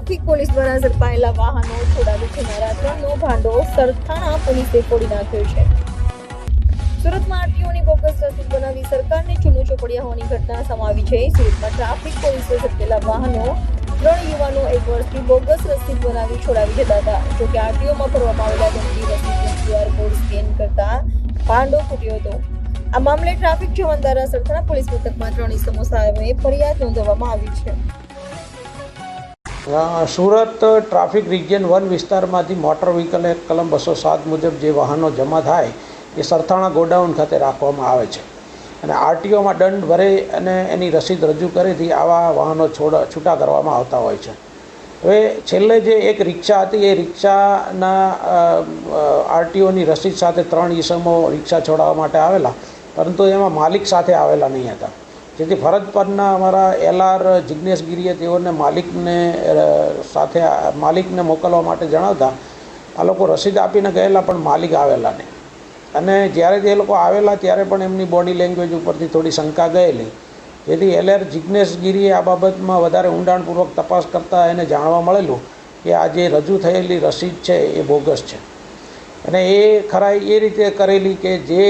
Traffic police દ્વારા ઝડપાયેલા વાહનો છોડાવી જનારા 3નો ભાંડો સરથાણા પોલીસે ફોડી નાખ્યો છે. સુરતમાં આરટીઓની બોગસ રસીદ બનાવી સરકારને ચૂનો ચોપડ્યા હોવાની ઘટના સમાવી છે. સુરતમાં ટ્રાફિક પોલીસે ઝડપેલા વાહનો 3 યુવાનો 1 વર્ષથી બોગસ રસીદ બનાવી છોડાવી જતા હતા. જોકે આરટીઓમાં ભરવામાં આવેલા દંડની રસીદનો QR કોડ સ્કેન કરતા ભાંડો ફૂટ્યો હતો. આ મામલે ટ્રાફિક જવાન દ્વારા સરથાણા પોલીસ મથકમાં 3 ઇસમો સામે ફરિયાદ નોંધવામાં આવી છે. સુરત ટ્રાફિક રિજિયન 1 વિસ્તારમાંથી મોટર વ્હીકલ એક્ટ કલમ 207 મુજબ જે વાહનો જમા થાય એ સરથાણા ગોડાઉન ખાતે રાખવામાં આવે છે અને આરટીઓમાં દંડ ભરે અને એની રસીદ રજૂ કરેથી આવા વાહનો છૂટા કરવામાં આવતા હોય છે. હવે છેલ્લે જે એક રિક્ષા હતી એ રિક્ષાના આરટીઓની રસીદ સાથે 3 ઇસમો રિક્ષા છોડાવવા માટે આવેલા, પરંતુ એમાં માલિક સાથે આવેલા નહીં હતા. જેથી ફરજ પરના અમારા LR જિગ્નેશ ગીરીએ તેઓને માલિકને મોકલવા માટે જણાવતા આ લોકો રસીદ આપીને ગયેલા, પણ માલિક આવેલા નહીં. અને જ્યારે તે લોકો આવેલા ત્યારે પણ એમની બોડી લેંગ્વેજ ઉપરથી થોડી શંકા ગયેલી. જેથી LR જિગ્નેશ ગીરીએ આ બાબતમાં વધારે ઊંડાણપૂર્વક તપાસ કરતાં એને જાણવા મળેલું કે આ જે રજૂ થયેલી રસીદ છે એ બોગસ છે. અને એ ખરાઈ એ રીતે કરેલી કે જે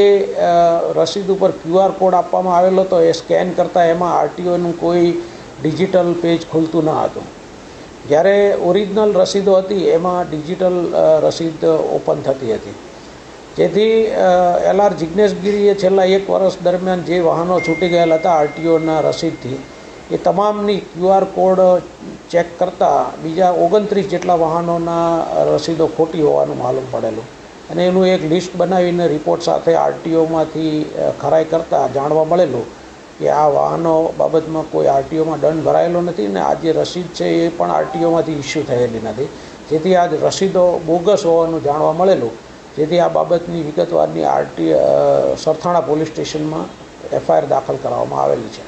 રસીદ ઉપર QR કોડ આપવામાં આવેલો હતો એ સ્કેન કરતાં એમાં આરટીઓનું કોઈ ડિજિટલ પેજ ખુલતું ન હતું. જ્યારે ઓરિજિનલ રસીદો હતી એમાં ડિજિટલ રસીદ ઓપન થતી હતી. જેથી LR જિગ્નેશ ગીરીએ છેલ્લા 1 વર્ષ દરમિયાન જે વાહનો છૂટી ગયેલા હતા આરટીઓના રસીદથી એ તમામની QR કોડ ચેક કરતાં બીજા 29 જેટલા વાહનોના રસીદો ખોટી હોવાનું માલુમ પડેલું. અને એનું એક લિસ્ટ બનાવીને રિપોર્ટ સાથે આરટીઓમાંથી ખરાઈ કરતાં જાણવા મળેલું કે આ વાહનો બાબતમાં કોઈ આરટીઓમાં દંડ ભરાયેલો નથી અને આ જે રસીદ છે એ પણ આરટીઓમાંથી ઇસ્યુ થયેલી નથી. જેથી આ રસીદો બોગસ હોવાનું જાણવા મળેલું. જેથી આ બાબતની વિગતવારની સરથાણા પોલીસ સ્ટેશનમાં FIR દાખલ કરવામાં આવેલી છે.